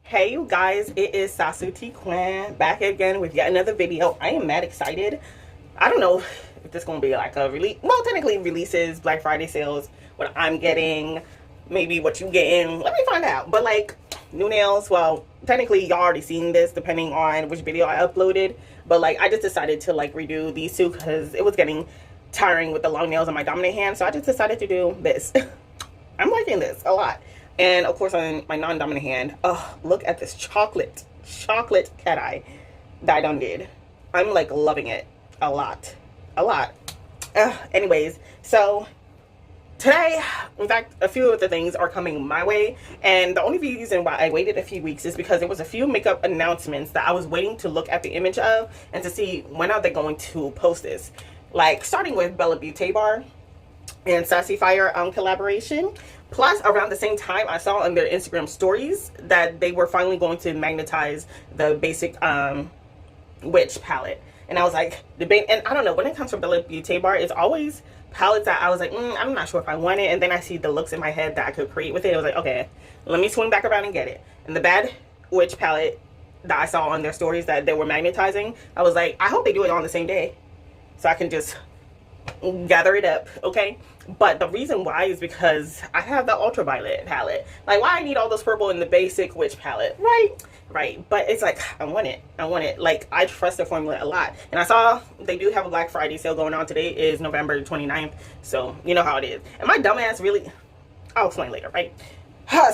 Hey you guys, it is Sasu T Quinn back again with yet another video. I am mad excited. I don't know if this is gonna be like a release. Well, technically releases, Black Friday sales, what I'm getting, maybe what you getting. Let me find out. But like new nails, well, technically y'all already seen this depending on which video I uploaded. But like I just decided to like redo these two because it was getting tiring with the long nails on my dominant hand. So I just decided to do this. I'm liking this a lot. And of course on my non-dominant hand, oh, look at this chocolate cat eye that I done did. I'm like loving it a lot. Anyways, so today, in fact, a few of the things are coming my way. And the only reason why I waited a few weeks is because there was a few makeup announcements that I was waiting to look at the image of and to see when are they going to post this. Like starting with Bella Beauty Bar and Sassy Fire collaboration. Plus, around the same time, I saw on their Instagram stories that they were finally going to magnetize the basic witch palette. And I was like, and I don't know, when it comes from Bella Beauty Bar, it's always palettes that I was like, I'm not sure if I want it. And then I see the looks in my head that I could create with it. I was like, okay, let me swing back around and get it. And the Bad Witch palette that I saw on their stories that they were magnetizing, I was like, I hope they do it on the same day so I can just gather it up, okay? But the reason why is because I have the ultraviolet palette. Like, why I need all this purple in the basic witch palette, right? But it's like, I want it. Like, I trust the formula a lot. And I saw they do have a Black Friday sale going on. Today is November 29th, so you know how it is. And my dumbass really, I'll explain later, right?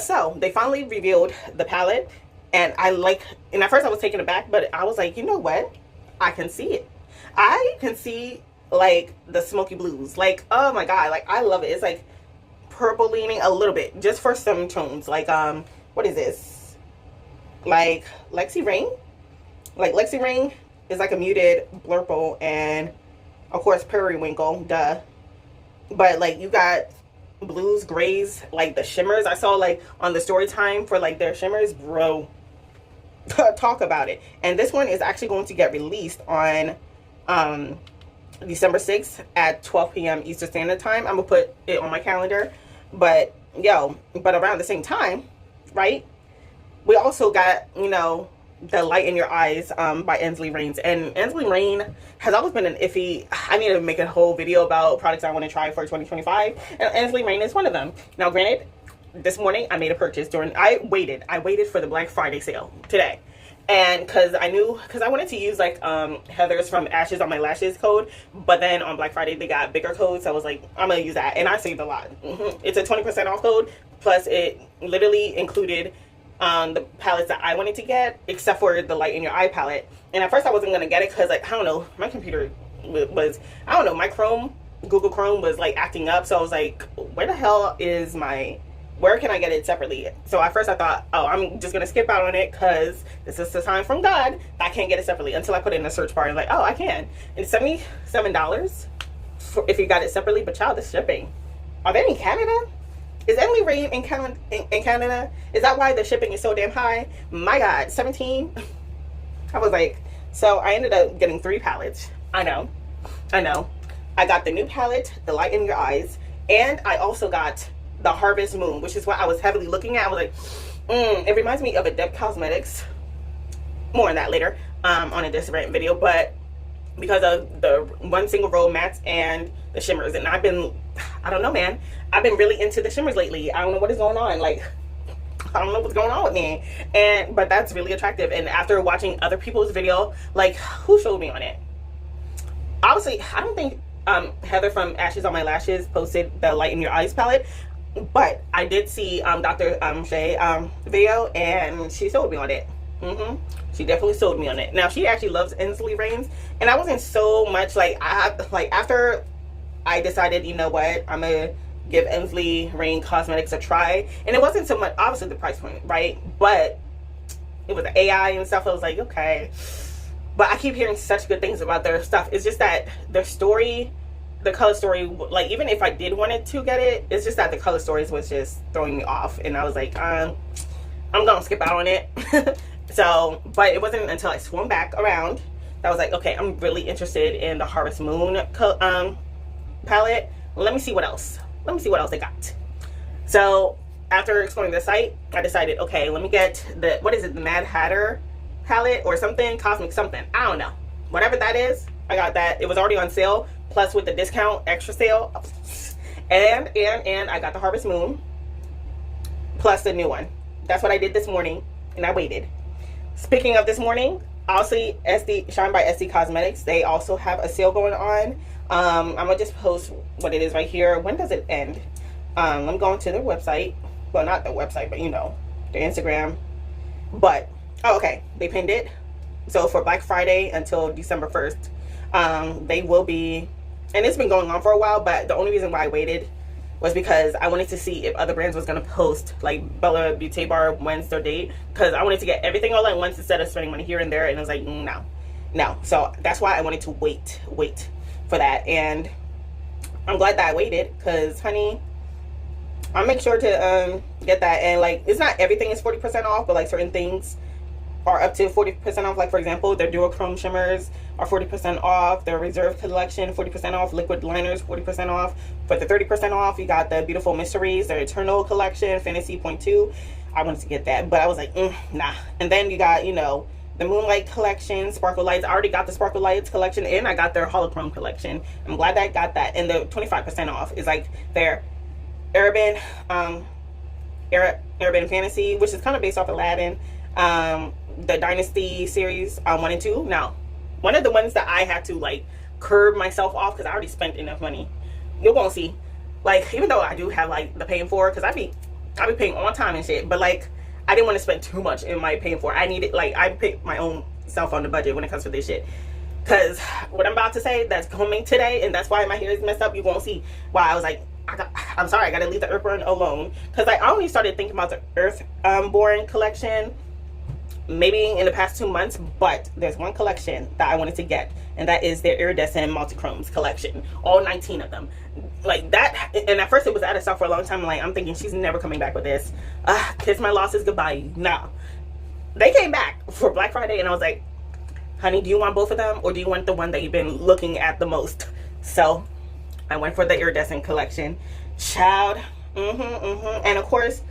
So they finally revealed the palette, and and at first I was taken aback, but I was like, you know what? I can see it. I can see like the smoky blues. Like, oh my god, like I love it. It's like purple leaning a little bit, just for some tones. Like what is this, like Lexi Ring? Like Lexi Ring is like a muted blurple, and of course periwinkle, duh. But like you got blues, grays, like the shimmers I saw like on the story time for like their shimmers, bro. Talk about it. And this one is actually going to get released on December 6th at 12 p.m. Eastern Standard Time. I'm gonna put it on my calendar. But but around the same time, right, we also got, you know, the Light in Your Eyes by Ensley Rains. And Ensley Rain has always been an iffy. I need to make a whole video about products I want to try for 2025, and Ensley Rain is one of them. Now granted, this morning I made a purchase I waited for the Black Friday sale today. And because I wanted to use like Heather's from Ashes on My Lashes code, but then on Black Friday they got bigger codes, so I was like, I'm gonna use that, and I saved a lot. It's a 20% off code, plus it literally included the palettes that I wanted to get, except for the Light in Your Eye palette. And at first I wasn't gonna get it because, like, I don't know, my computer was, I don't know, my Google Chrome was like acting up, so I was like, where the hell is where can I get it separately? So at first I thought, oh, I'm just gonna skip out on it because this is the sign from God that I can't get it separately, until I put it in the search bar and like, oh, I can. And it's $77 if you got it separately. But child, the shipping. Are they in Canada? Is Emily Rain in Canada? Is that why the shipping is so damn high? My God, 17. I was like, so I ended up getting 3 palettes. I know. I got the new palette, the Light in Your Eyes, and I also got the Harvest Moon, which is what I was heavily looking at. I was like, it reminds me of Adept Cosmetics. More on that later on a different video, but because of the one single row mattes and the shimmers. And I don't know, man, I've been really into the shimmers lately. I don't know what is going on. Like, I don't know what's going on with me. But that's really attractive. And after watching other people's video, like, who showed me on it? Obviously, I don't think Heather from Ashes on My Lashes posted the Light in Your Eyes palette. But I did see Dr. Shay video, and she sold me on it. She definitely sold me on it. Now she actually loves Ensley Rains, and I wasn't so much like, after I decided, you know what, I'm gonna give Ensley Rain Cosmetics a try, and it wasn't so much obviously the price point, right? But it was the AI and stuff. I was like, okay. But I keep hearing such good things about their stuff. It's just that their story, the color story, like, even if I did wanted to get it, it's just that the color stories was just throwing me off, and I was like, I'm gonna skip out on it. So, but it wasn't until I swung back around that I was like, okay, I'm really interested in the Harvest Moon palette. Let me see what else they got. So after exploring the site, I decided, okay, let me get the, what is it, the Mad Hatter palette or something, cosmic something, I don't know, whatever that is. I got that. It was already on sale, plus with the discount extra sale, and I got the Harvest Moon plus the new one. That's what I did this morning, and I waited. Speaking of this morning, also Shine by SD Cosmetics, they also have a sale going on. I'm gonna just post what it is right here. When does it end? I'm going to their website. Well, not the website, but you know, their Instagram. But oh, okay, they pinned it. So for Black Friday until December 1st, they will be, and it's been going on for a while, but the only reason why I waited was because I wanted to see if other brands was going to post, like Bella Beauty Bar, when's their date, because I wanted to get everything all at once instead of spending money here and there, and I was like, no. So that's why I wanted to wait for that, and I'm glad that I waited, because honey, I'll make sure to get that. And like, it's not everything is 40% off, but like certain things are up to 40% off. Like for example, their duochrome shimmers are 40% off, their reserve collection 40% off, liquid liners 40% off. For the 30% off, you got the beautiful mysteries, their eternal collection, fantasy point 2. I wanted to get that, but I was like, nah. And then you got, you know, the moonlight collection, sparkle lights. I already got the sparkle lights collection, and I got their holochrome collection. I'm glad that I got that. And the 25% off is like their Arabian fantasy, which is kind of based off Aladdin, the Dynasty series 1 and 2. Now, one of the ones that I had to like curb myself off because I already spent enough money. You're gonna see, like, even though I do have like the paying for, because I be paying on time and shit, but like I didn't want to spend too much in my paying for. I needed, like, I pick my own self on the budget when it comes to this shit. Because what I'm about to say, that's coming today, and that's why my hair is messed up. You won't see why I was like, I'm sorry, I gotta leave the Earthborn alone. Because I only started thinking about the Earthborn collection maybe in the past 2 months, but there's one collection that I wanted to get, and that is their iridescent multichromes collection, all 19 of them. Like that, and at first it was out of stock for a long time. Like, I'm thinking she's never coming back with this. Kiss my losses goodbye. No, they came back for Black Friday, and I was like, honey, do you want both of them, or do you want the one that you've been looking at the most? So I went for the iridescent collection, child. And of course,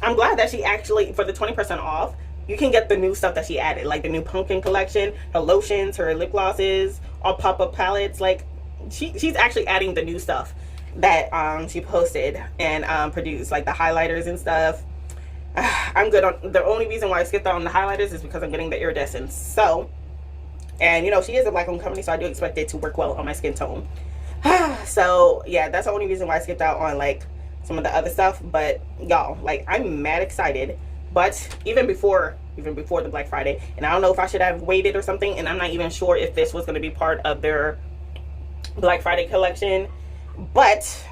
I'm glad that she actually, for the 20% off, you can get the new stuff that she added, like the new pumpkin collection, her lotions, her lip glosses, all pop-up palettes. Like, she's actually adding the new stuff that she posted and produced, like the highlighters and stuff. I'm good on, the only reason why I skipped out on the highlighters is because I'm getting the iridescence. So, and you know, she is a black-owned company, so I do expect it to work well on my skin tone. So yeah, that's the only reason why I skipped out on like some of the other stuff. But y'all, like, I'm mad excited. But even before the Black Friday, and I don't know if I should have waited or something, and I'm not even sure if this was going to be part of their Black Friday collection, but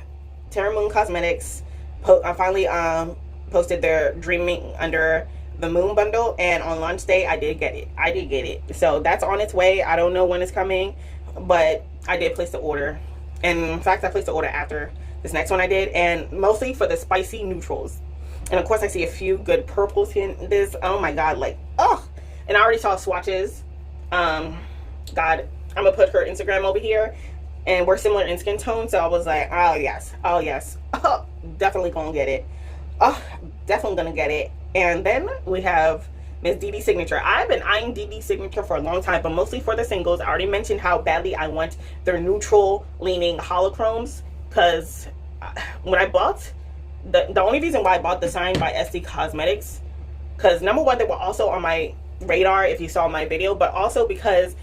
Terra Moon Cosmetics finally posted their Dreaming Under the Moon bundle, and on launch day I did get it. So that's on its way. I don't know when it's coming, but I did place the order, and in fact I placed the order after this next one I did, and mostly for the spicy neutrals. And of course I see a few good purples in this. Oh my god, like, oh, and I already saw swatches. God, I'm gonna put her Instagram over here, and we're similar in skin tone, so I was like, oh yes, oh, definitely gonna get it. Oh, definitely gonna get it. And then we have Miss DD Signature. I've been eyeing DD Signature for a long time, but mostly for the singles. I already mentioned how badly I want their neutral leaning holochromes, because when I bought the only reason why I bought the Shine by SD Cosmetics, because number one, they were also on my radar if you saw my video, but also because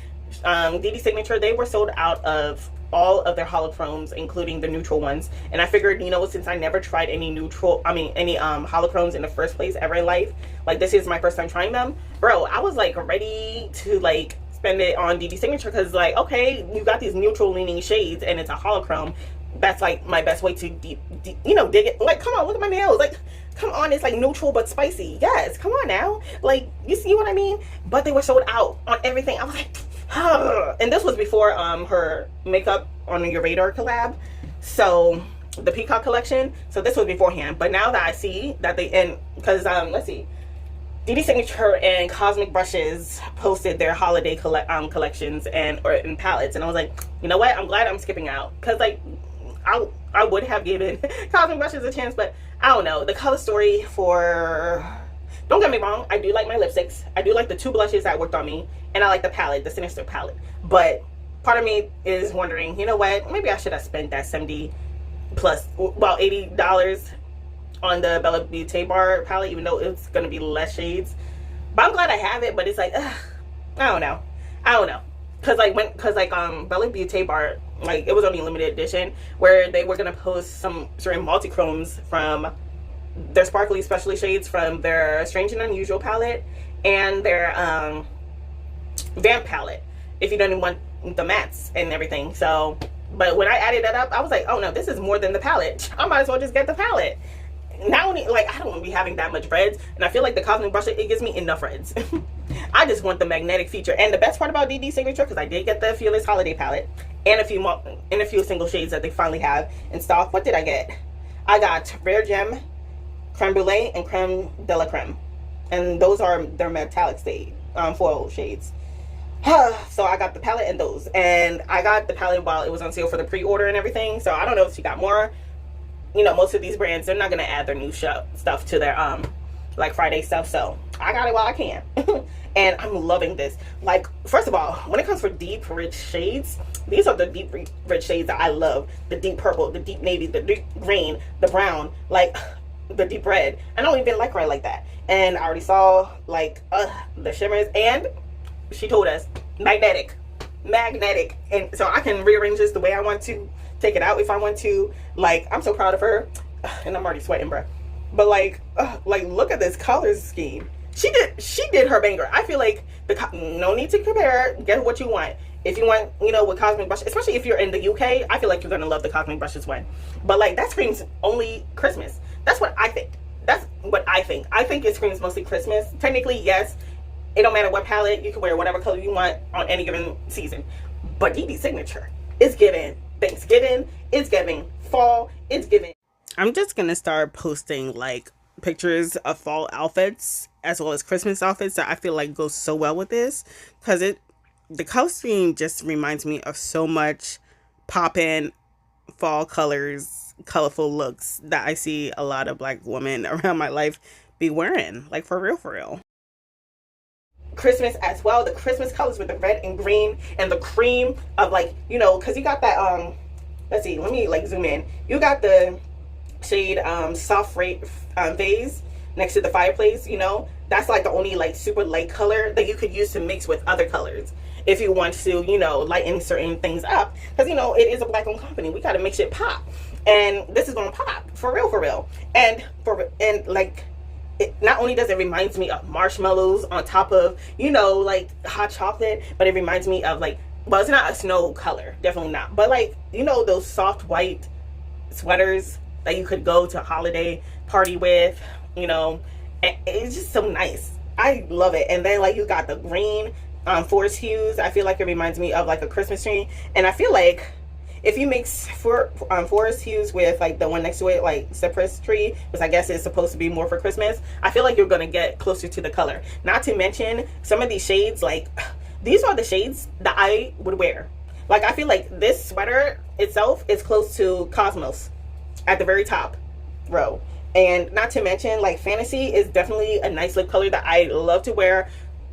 DD Signature, they were sold out of all of their holochromes, including the neutral ones. And I figured, you know, since I never tried any holochromes in the first place ever in life, like, this is my first time trying them, bro, I was like ready to like spend it on DD Signature, because like, okay, you got these neutral leaning shades and it's a holochrome. That's like my best way to dig it. Like, come on, look at my nails. Like, come on, it's like neutral but spicy. Yes, come on now. Like, you see what I mean? But they were sold out on everything. I was like, and this was before her Makeup on Your Radar collab, so the Peacock collection. So this was beforehand. But now that I see that they, and because let's see, DD Signature and Cosmic Brushes posted their holiday collections and palettes, and I was like, you know what, I'm glad I'm skipping out, because like, I would have given Cosmic Brushes a chance, but I don't know. The color story for, don't get me wrong, I do like my lipsticks. I do like the 2 blushes that worked on me, and I like the palette, the Sinister palette. But part of me is wondering, you know what? Maybe I should have spent that 70 plus, well, $80 on the Bella Beauty Bar palette, even though it's gonna be less shades. But I'm glad I have it. But it's like, I don't know. Cause Bella Beauty Bar, like, it was only a limited edition where they were gonna post some certain multi-chromes from their sparkly specialty shades from their Strange and Unusual palette and their Vamp palette, if you don't want the mattes and everything. So, but when I added that up, I was like, oh no, this is more than the palette. I might as well just get the palette. Not only, like, I don't want to be having that much reds, and I feel like the Cosmic Brush, it gives me enough reds. I just want the magnetic feature. And the best part about DD Signature, because I did get the Fearless Holiday palette and a few single shades that they finally have in stock. What did I get? I got Rare Gem, Creme Brulee, and Creme de la Creme, and those are their metallic shade foil shades. So I got the palette and those, and I got the palette while it was on sale for the pre-order and everything. So I don't know if she got more. You know, most of these brands, they're not gonna add their new stuff to their like Friday stuff. So I got it while I can. And I'm loving this. Like, first of all, when it comes for deep rich shades, these are the deep rich shades that I love. The deep purple, the deep navy, the deep green, the brown, like the deep red. I don't even like red like that. And I already saw like the shimmers, and she told us magnetic, and so I can rearrange this the way I want to, take it out if I want to. Like, I'm so proud of her. And I'm already sweating, bruh. But like look at this color scheme. She did her banger. I feel like no need to compare. Get what you want. If you want, you know, with Cosmic Brush, especially if you're in the UK, I feel like you're gonna love the Cosmic Brushes one. But like, that screams only Christmas. That's what I think. I think it screams mostly Christmas. Technically, yes, it don't matter what palette, you can wear whatever color you want on any given season. But DD Signature is giving Thanksgiving, it's giving fall, it's giving. I'm just gonna start posting like pictures of fall outfits as well as Christmas outfits that I feel like go so well with this, because the color scheme just reminds me of so much pop-in fall colors, colorful looks that I see a lot of Black women around my life be wearing, like for real. Christmas as well, the Christmas colors with the red and green and the cream of, like, you know, because you got that let's see, let me like zoom in. You got the shade soft vase next to the fireplace. You know, that's like the only like super light color that you could use to mix with other colors if you want to, you know, lighten certain things up, because, you know, it is a Black owned company. We got to make shit pop, and this is gonna pop for real. And like, it not only does it reminds me of marshmallows on top of, you know, like hot chocolate, but it reminds me of, like, well, it's not a snow color, definitely not, but like, you know, those soft white sweaters that you could go to a holiday party with, you know, and it's just so nice. I love it. And then like, you got the green forest hues. I feel like it reminds me of like a Christmas tree, and I feel like if you mix forest hues with like the one next to it, like cypress tree, which I guess is supposed to be more for Christmas, I feel like you're gonna get closer to the color. Not to mention some of these shades, like these are the shades that I would wear. Like, I feel like this sweater itself is close to Cosmos at the very top row. And not to mention, like, Fantasy is definitely a nice lip color that I love to wear.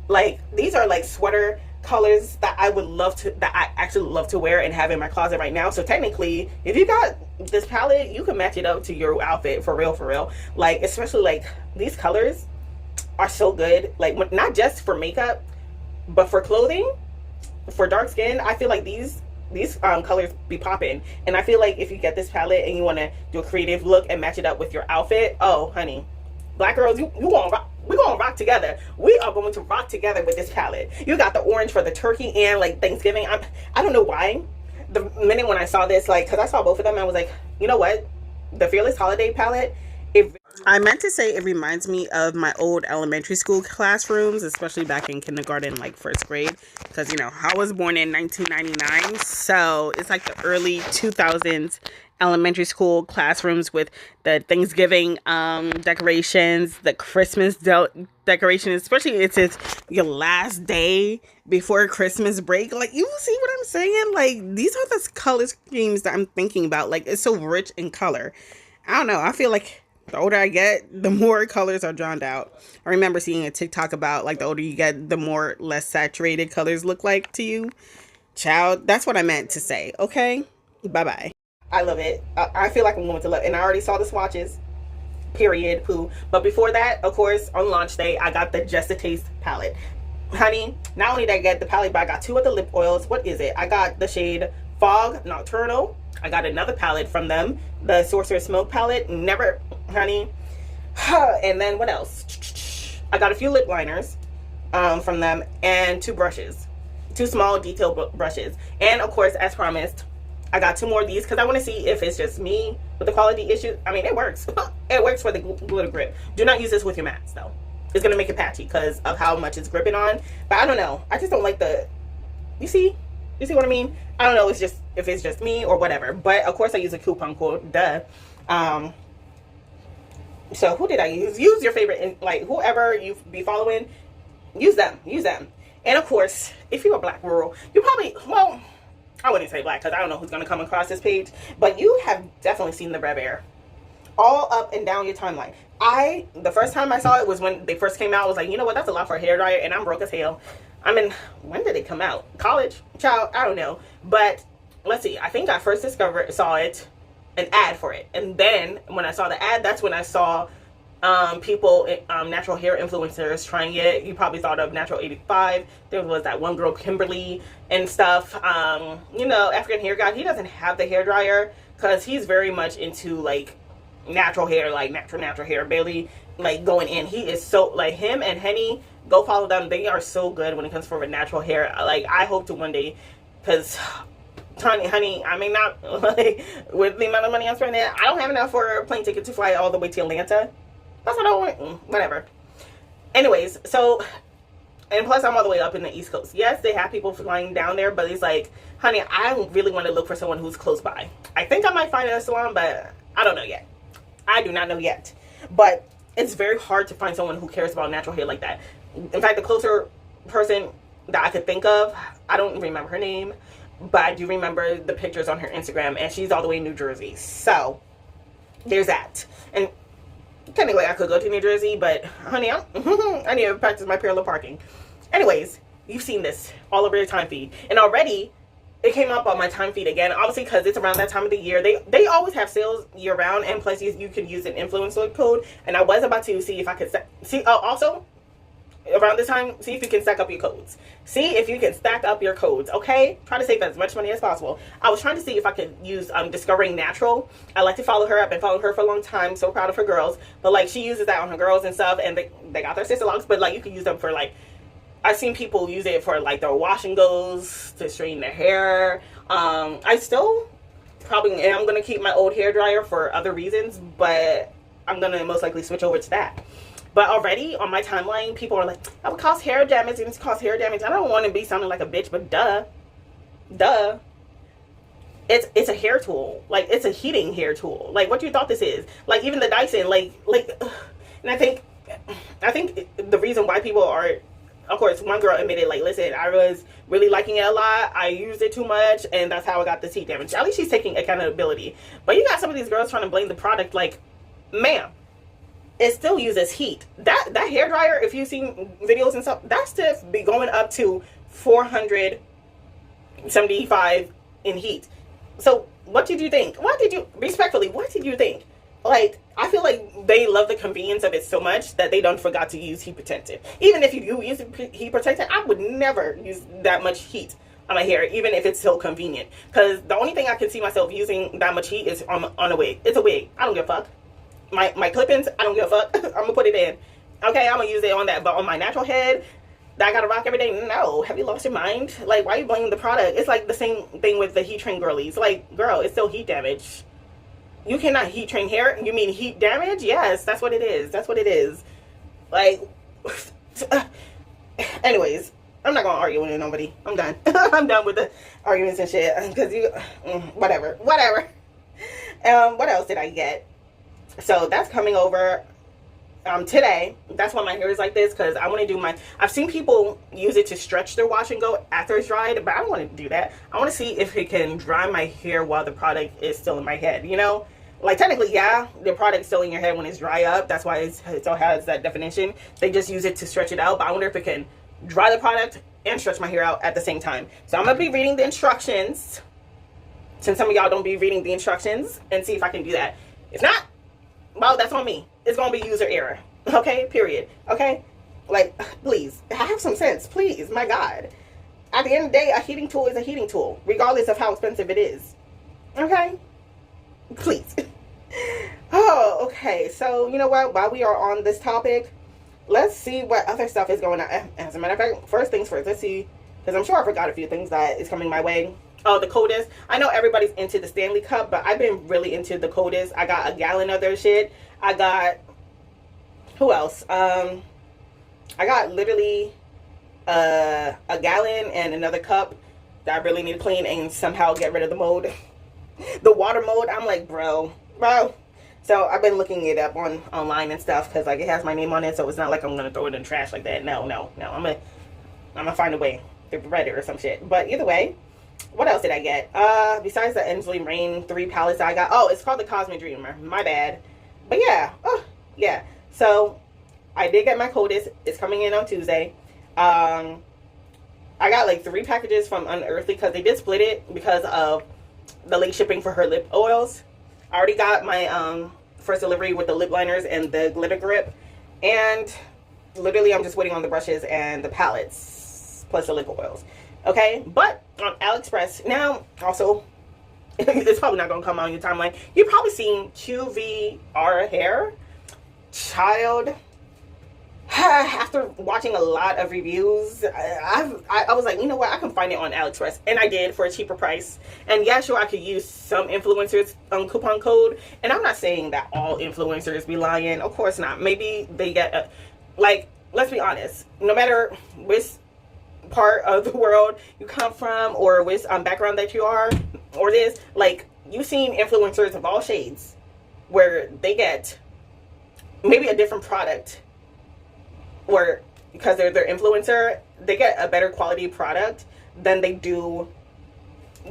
Like, these are like sweater colors that I actually love to wear and have in my closet right now. So technically, if you got this palette, you can match it up to your outfit for real. Like, especially like these colors are so good, like not just for makeup but for clothing, for dark skin. I feel like these colors be popping, and I feel like if you get this palette and you want to do a creative look and match it up with your outfit, oh honey, Black girls, we're gonna rock together. We are going to rock together with this palette. You got the orange for the turkey and like Thanksgiving. I don't know why. The minute when I saw this, like, because I saw both of them, I was like, you know what? The Fearless Holiday palette, I meant to say it reminds me of my old elementary school classrooms, especially back in kindergarten, like first grade, because you know I was born in 1999, so it's like the early 2000s elementary school classrooms with the Thanksgiving decorations, the Christmas decorations, especially it's your last day before Christmas break. Like, you see what I'm saying? Like, these are the color schemes that I'm thinking about. Like, it's so rich in color. I don't know. I feel like the older I get, the more colors are drawn out. I remember seeing a TikTok about like the older you get, the more less saturated colors look like to you. Child, that's what I meant to say. Okay? Bye-bye. I love it. I feel like I'm going to love it. And I already saw the swatches. Period. Poo. But before that, of course, on launch day, I got the Just a Taste palette. Honey, not only did I get the palette, but I got two of the lip oils. What is it? I got the shade Fog Nocturnal. I got another palette from them, the Sorcerer's Smoke palette. Never, honey. And then what else? I got a few lip liners from them and two brushes, two small detail brushes. And of course, as promised, I got two more of these because I want to see if it's just me with the quality issue. I mean, it works. It works for the glitter grip. Do not use this with your mattes though. It's going to make it patchy because of how much it's gripping on. But I don't know. I just don't like the, you see what I mean? I don't know if it's just me or whatever. But of course I use a coupon code, duh. So who did I use? Use your favorite, like whoever you be following, use them. And of course, if you're a black rural, you probably, well, I wouldn't say black because I don't know who's going to come across this page, but you have definitely seen the Red Bear all up and down your timeline. The first time I saw it was when they first came out. I was like, you know what, that's a lot for a hairdryer, and I'm broke as hell. I mean, when did it come out? College? Child, I don't know. But let's see, I think I first saw it, an ad for it. And then when I saw the ad, that's when I saw people, natural hair influencers trying it. You probably thought of Natural 85. There was that one girl, Kimberly, and stuff. You know, African Hair Guy, he doesn't have the hairdryer because he's very much into like natural hair, like natural hair, barely like going in. He is so, like, him and Henny, go follow them. They are so good when it comes for natural hair. Like, I hope to one day, because honey, I may not, like, with the amount of money I'm spending, I don't have enough for a plane ticket to fly all the way to Atlanta. That's what I want. Whatever. Anyways, so, and plus I'm all the way up in the East Coast. Yes, they have people flying down there, but it's like, honey, I really want to look for someone who's close by. I think I might find a salon, but I don't know yet. I do not know yet. But it's very hard to find someone who cares about natural hair like that. In fact, the closer person that I could think of, I don't remember her name, but I do remember the pictures on her Instagram, and she's all the way in New Jersey. So there's that. And technically I could go to New Jersey, but honey, I need to practice my parallel parking. Anyways, you've seen this all over your time feed, and already it came up on my time feed again, obviously because it's around that time of the year. They always have sales year round, and plus you can use an influencer code. And I was about to see if I could see. Oh, also around this time, see if you can stack up your codes. See if you can stack up your codes. Okay, try to save as much money as possible. I was trying to see if I could use Discovering Natural. I like to follow her. I've been following her for a long time. So proud of her girls. But like, she uses that on her girls and stuff, and they got their sister locks. But like, you can use them for like, I've seen people use it for like their wash and goes, to straighten their hair. I still probably am going to keep my old hair dryer for other reasons, but I'm going to most likely switch over to that. But already on my timeline, people are like, that would cause hair damage, and it's cause hair damage. I don't want to be sounding like a bitch, but duh. It's a hair tool. Like, it's a heating hair tool. Like, what you thought this is? Like, even the Dyson, like, and I think the reason why people are, of course, one girl admitted, like, listen, I was really liking it a lot. I used it too much, and that's how I got the heat damage. At least she's taking accountability. But you got some of these girls trying to blame the product. Like, ma'am, it still uses heat. That hairdryer, if you've seen videos and stuff, that stuff be going up to 475 in heat. So what did you think? What did you think? Like, I feel like they love the convenience of it so much that they don't forgot to use heat protectant. Even if you do use heat protectant, I would never use that much heat on my hair, even if it's so convenient. Because the only thing I can see myself using that much heat is on a wig. It's a wig. I don't give a fuck. My clip-ins, I don't give a fuck. I'm gonna put it in. Okay, I'm gonna use it on that. But on my natural head that I gotta rock every day, no. Have you lost your mind? Like, why are you blaming the product? It's like the same thing with the heat train girlies. Like, girl, it's still heat damage. You cannot heat train hair? You mean heat damage? Yes, that's what it is. That's what it is. Like, anyways, I'm not gonna argue with nobody. I'm done. I'm done with the arguments and shit. Because whatever. What else did I get? So that's coming over today. That's why my hair is like this, because I want to do I've seen people use it to stretch their wash and go after it's dried, but I don't want to do that. I want to see if it can dry my hair while the product is still in my head, you know? Like, technically, yeah, the product's still in your head when it's dry up. That's why it still has that definition. They just use it to stretch it out, but I wonder if it can dry the product and stretch my hair out at the same time. So I'm going to be reading the instructions, since some of y'all don't be reading the instructions, and see if I can do that. If not, well, that's on me. It's going to be user error. Okay? Period. Okay? Like, please, have some sense. Please. My God. At the end of the day, a heating tool is a heating tool, regardless of how expensive it is. Okay? Please. Oh, okay. So, you know what? While we are on this topic, let's see what other stuff is going on. As a matter of fact, first things first, let's see, because I'm sure I forgot a few things that is coming my way. Oh, the Codis. I know everybody's into the Stanley Cup, but I've been really into the Codis. I got a gallon of their shit. I got, who else? I got literally a gallon and another cup that I really need to clean and somehow get rid of the mold. The water mold, I'm like, bro. So I've been looking it up online and stuff, because like it has my name on it, so it's not like I'm gonna throw it in the trash like that. No. I'm gonna find a way to spread it or some shit. But either way, what else did I get? Besides the Ensley Rain 3 palettes I got. Oh, it's called the Cosmic Dreamer. My bad. But yeah. Oh, yeah. So I did get my Codis. It's coming in on Tuesday. I got like 3 packages from Unearthly, because they did split it because of the late shipping for her lip oils. I already got my first delivery with the lip liners and the glitter grip, and literally I'm just waiting on the brushes and the palettes plus the lip oils. Okay, but on AliExpress now, also it's probably not gonna come on your timeline. You've probably seen QVR hair. Child, after watching a lot of reviews, I was like, you know what, I can find it on AliExpress, and I did for a cheaper price. And yeah, sure, I could use some influencers coupon code, and I'm not saying that all influencers be lying, of course not. Maybe they get like, let's be honest, no matter which part of the world you come from or which background that you are, or this, like, you've seen influencers of all shades where they get maybe a different product, or because they're their influencer, they get a better quality product than they do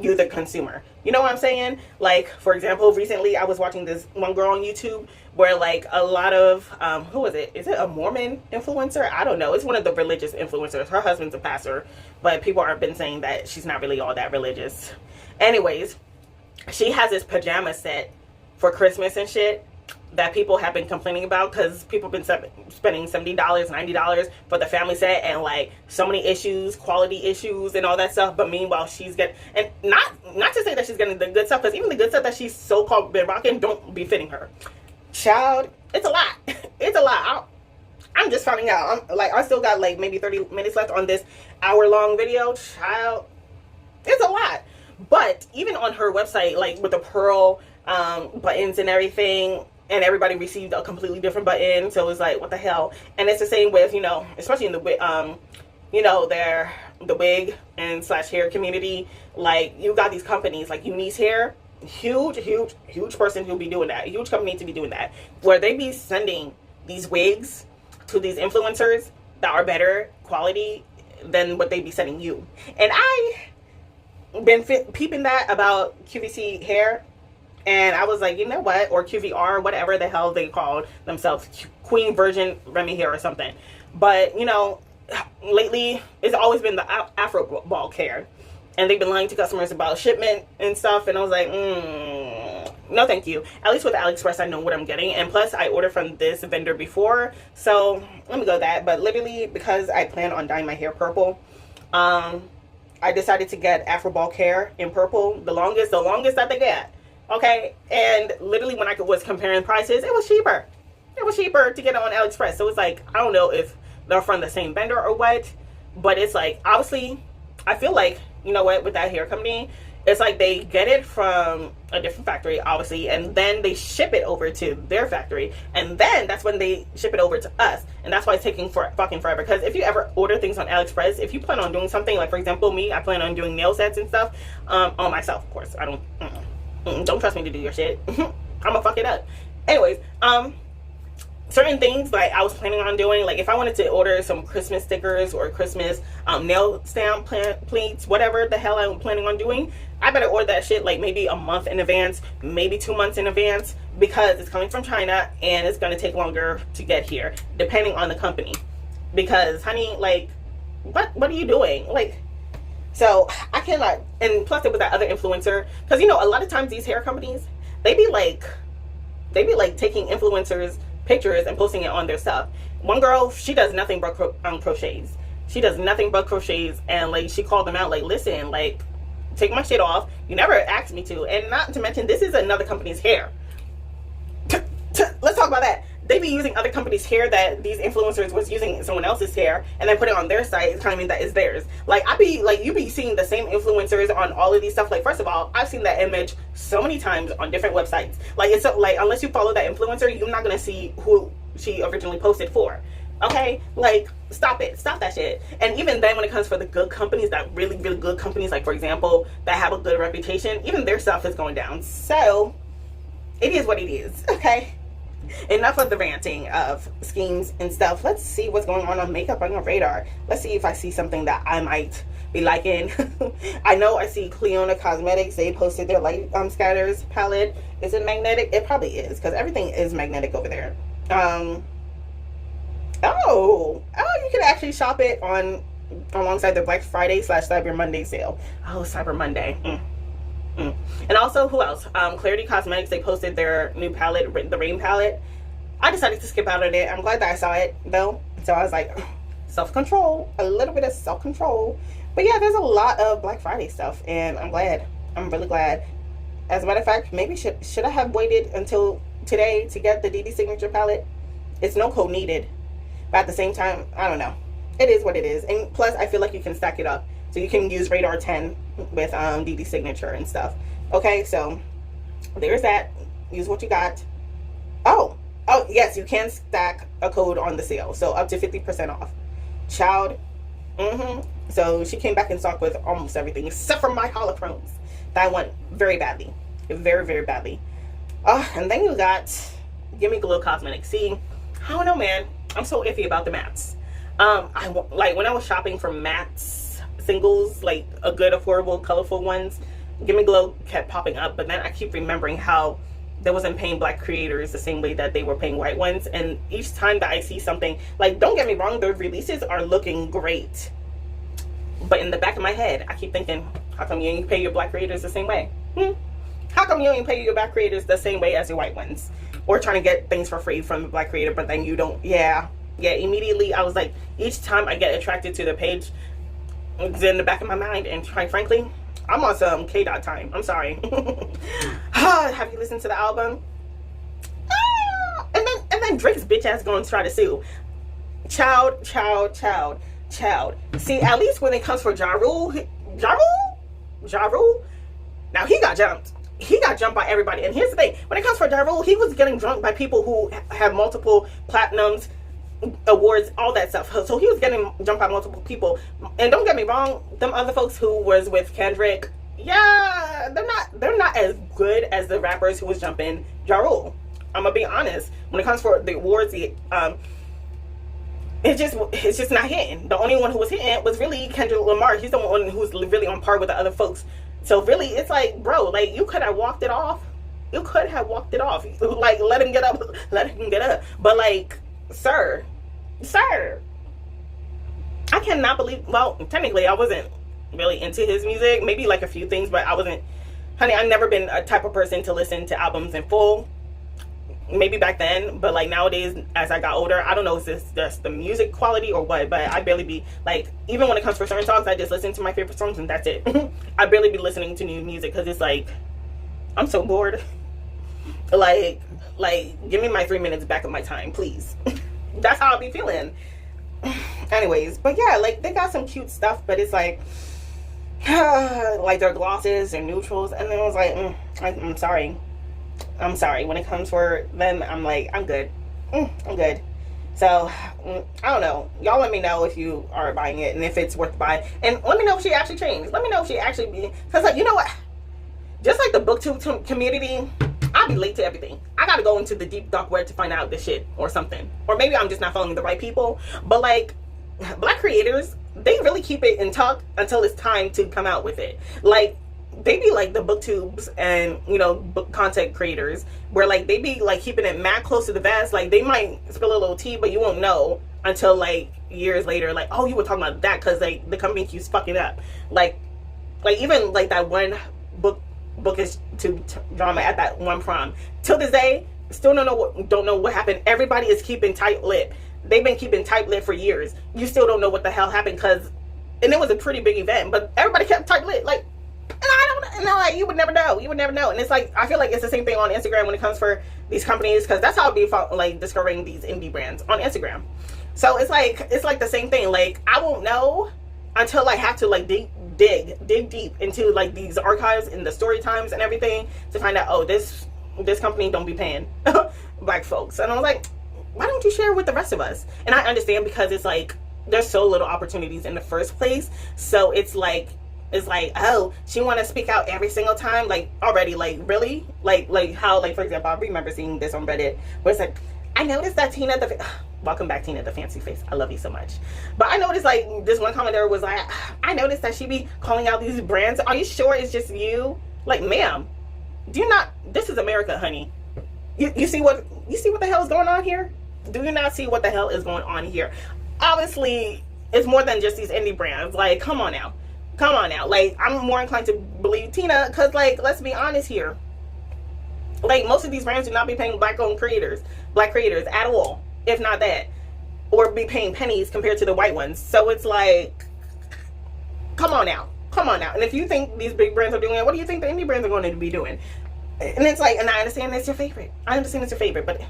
you, the consumer. You know what I'm saying? Like, for example, recently I was watching this one girl on YouTube where, like, a lot of, who was it? Is it a Mormon influencer? I don't know. It's one of the religious influencers. Her husband's a pastor, but people have been saying that she's not really all that religious. Anyways, she has this pajama set for Christmas and shit that people have been complaining about, because people have been spending $70, $90 for the family set, and like so many issues, quality issues and all that stuff. But meanwhile, she's getting, and not to say that she's getting the good stuff, because even the good stuff that she's so-called been rocking don't be fitting her. Child, it's a lot. It's a lot. I'm just finding out. I still got like maybe 30 minutes left on this hour-long video. Child, it's a lot. But even on her website, like with the pearl buttons and everything, and everybody received a completely different button, so it's like, what the hell? And it's the same with, you know, especially in the you know, the wig and slash hair community. Like, you got these companies like Uni's Hair, huge person who'll be doing that, huge company to be doing that, where they be sending these wigs to these influencers that are better quality than what they be sending you. And I been peeping that about QVC hair. And I was like, you know what? Or QVR, whatever the hell they called themselves. Queen Virgin Remy Hair or something. But, you know, lately, it's always been the Afro ball hair. And they've been lying to customers about shipment and stuff. And I was like, no thank you. At least with AliExpress, I know what I'm getting. And plus, I ordered from this vendor before. So, let me go that. But literally, because I plan on dyeing my hair purple, I decided to get Afro ball hair in purple. The longest that they get. Okay, and literally when I was comparing prices, it was cheaper. It was cheaper to get it on AliExpress. So it's like, I don't know if they're from the same vendor or what, but it's like, obviously, I feel like, you know what, with that hair company, It's like they get it from a different factory, obviously, and then they ship it over to their factory, and then that's when they ship it over to us, and that's why it's taking fucking forever. Because if you ever order things on AliExpress, if you plan on doing something, like for example me, I plan on doing nail sets and stuff on myself, of course. I don't trust me to do your shit. I'm gonna fuck it up. Anyways, certain things like I was planning on doing, like if I wanted to order some Christmas stickers or Christmas nail stamp pleats, whatever the hell I'm planning on doing, I better order that shit like maybe a month in advance, maybe 2 months in advance, because it's coming from China and it's going to take longer to get here, depending on the company. Because honey, like what are you doing? Like, so I cannot. And plus there was that other influencer, because you know a lot of times these hair companies, they be like taking influencers pictures and posting it on their stuff. One girl, she does nothing but crochets. She does nothing but crochets, and like she called them out, like, listen, like, take my shit off. You never asked me to. And not to mention, this is another company's hair. Let's talk about that. They be using other companies' hair that these influencers was using someone else's hair and then put it on their site, claiming that it's theirs. Like, I be like, you be seeing the same influencers on all of these stuff. Like, first of all, I've seen that image so many times on different websites. Like, it's so, like, unless you follow that influencer, you're not gonna see who she originally posted for. Okay, like, stop it, stop that shit. And even then, when it comes for the good companies, that really good companies, like for example, that have a good reputation, even their stuff is going down. So it is what it is. Okay, enough of the ranting of schemes and stuff. Let's see what's going on makeup on your radar. Let's see if I see something that I might be liking. I know I see Cleona Cosmetics, they posted their light scatters palette. Is it magnetic? It probably is, because everything is magnetic over there. Oh, you can actually shop it on alongside the Black Friday / Cyber Monday sale. Oh, Cyber Monday. And also, who else? Clarity Cosmetics, they posted their new palette, the Rain palette. I decided to skip out on it. I'm glad that I saw it though. So I was like, self-control, a little bit of self-control. But yeah, there's a lot of Black Friday stuff, and I'm glad. I'm really glad. As a matter of fact, maybe should I have waited until today to get the DD Signature palette? It's no code needed. But at the same time, I don't know. It is what it is. And plus, I feel like you can stack it up. So you can use Radar 10 with DD Signature and stuff. Okay, so there's that. Use what you got. Oh, yes, you can stack a code on the sale. So up to 50% off. Child. So she came back in stock with almost everything, except for my holochromes that I want very badly. Very, very badly. And then you got Gimme Glow Cosmetics. See, I don't know, man. I'm so iffy about the mattes. Like when I was shopping for mattes, singles, like a good, affordable, colorful ones, Gimme Glow kept popping up. But then I keep remembering how they wasn't paying black creators the same way that they were paying white ones. And each time that I see something, like, don't get me wrong, the releases are looking great. But in the back of my head, I keep thinking, how come you ain't pay your black creators the same way? How come you ain't pay your black creators the same way as your white ones? Or trying to get things for free from the black creator, but then you don't. Yeah, immediately I was like, each time I get attracted to the page, it's in the back of my mind. And quite frankly, I'm on some K-Dot time. I'm sorry. Have you listened to the album? And then Drake's bitch ass gonna try to sue. Child. See, at least when it comes for Ja Rule, now he got jumped. He got jumped by everybody. And here's the thing, when it comes for Ja Rule, he was getting jumped by people who have multiple platinums, awards, all that stuff. So he was getting jumped by multiple people. And don't get me wrong, them other folks who was with Kendrick, yeah, they're not as good as the rappers who was jumping Ja Rule. I'm gonna be honest. When it comes for the awards, it's just not hitting. The only one who was hitting was really Kendrick Lamar. He's the one who's really on par with the other folks. So really, it's like, bro, like, you could have walked it off. You could have walked it off. Like, let him get up. But like, sir, I cannot believe, well, technically I wasn't really into his music. Maybe like a few things, but I wasn't, honey, I've never been a type of person to listen to albums in full. Maybe back then, but like nowadays, as I got older, I don't know if it's just the music quality or what, but I barely be like, even when it comes for certain songs, I just listen to my favorite songs and that's it. I barely be listening to new music because it's like, I'm so bored. Like give me my 3 minutes back of my time, please. That's how I be feeling. Anyways, but yeah, like, they got some cute stuff, but it's like, like their glosses and neutrals, and then I was like, I'm sorry. I'm sorry. When it comes for them, I'm like, I'm good. I'm good. So, I don't know. Y'all let me know if you are buying it and if it's worth buying. And let me know if she actually changed. Let me know if she actually be. Because, like, you know what? Just like the booktube community, I be late to everything. I gotta go into the deep dark web to find out this shit or something. Or maybe I'm just not following the right people. But, like, black creators, they really keep it in tuck until it's time to come out with it. Like, they be like the booktubes and, you know, book content creators where like they be like keeping it mad close to the vest. Like they might spill a little tea, but you won't know until like years later, like, oh, you were talking about that because like the company keeps fucking up. Like even like that one bookish to drama at that one prom, till this day still don't know what happened. Everybody is keeping tight lip. They've been keeping tight lip for years. You still don't know what the hell happened, and it was a pretty big event, but everybody kept tight lip. Like, and I don't know, like, you would never know. You would never know. And it's like, I feel like it's the same thing on Instagram when it comes for these companies, because that's how I'd be like discovering these indie brands on Instagram. So it's like the same thing. Like, I won't know until I have to like dig deep into like these archives and the story times and everything to find out, oh, this company don't be paying black folks. And I was like, why don't you share with the rest of us? And I understand, because it's like there's so little opportunities in the first place. So it's like, oh, she want to speak out every single time, like, already, like, really, like how, like, for example, I remember seeing this on Reddit where it's like, I noticed that Tina the welcome back, Tina the Fancy Face, I love you so much. But I noticed, like, this one commenter was like, I noticed that she be calling out these brands. Are you sure it's just you? Like, ma'am, do you not, this is America, honey. You see what the hell is going on here? Do you not see what the hell is going on here? Obviously, it's more than just these indie brands. Like, come on now. Like, I'm more inclined to believe Tina, because, like, let's be honest here. Like, most of these brands do not be paying black creators at all, if not that, or be paying pennies compared to the white ones. So it's like, come on now. And if you think these big brands are doing it, what do you think the indie brands are going to be doing? And it's like, and I understand it's your favorite. But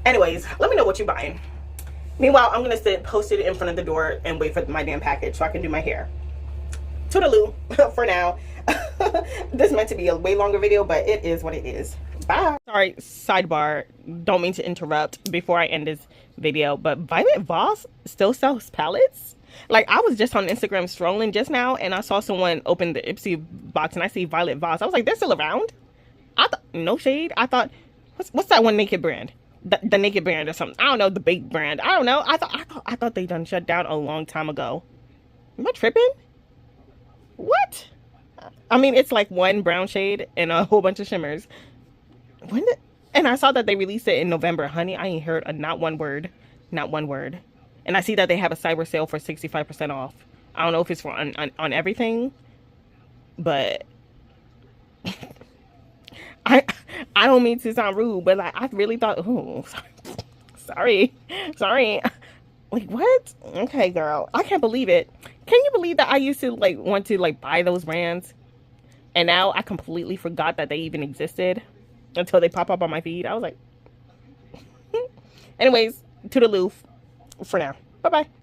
anyways, let me know what you're buying. Meanwhile, I'm gonna sit posted in front of the door and wait for my damn package so I can do my hair. Toodaloo for now. This meant to be a way longer video, but it is what it is. Bye. Sorry, sidebar. Don't mean to interrupt before I end this video, but Violet Voss still sells palettes? Like, I was just on Instagram strolling just now, and I saw someone open the Ipsy box, and I see Violet Voss. I was like, they're still around? I thought, no shade. I thought, what's that one naked brand? The naked brand or something. I don't know, the baked brand. I don't know. I thought they done shut down a long time ago. Am I tripping? What? I mean, it's like one brown shade and a whole bunch of shimmers. And I saw that they released it in November. Honey, I ain't heard not one word. And I see that they have a cyber sale for 65% off. I don't know if it's for on everything, but I don't mean to sound rude, but like, I really thought, oh, sorry. Like, what? Okay, girl, I can't believe it. Can you believe that I used to like want to like buy those brands, and now I completely forgot that they even existed until they pop up on my feed? I was like, anyways, toodaloo for now. Bye bye.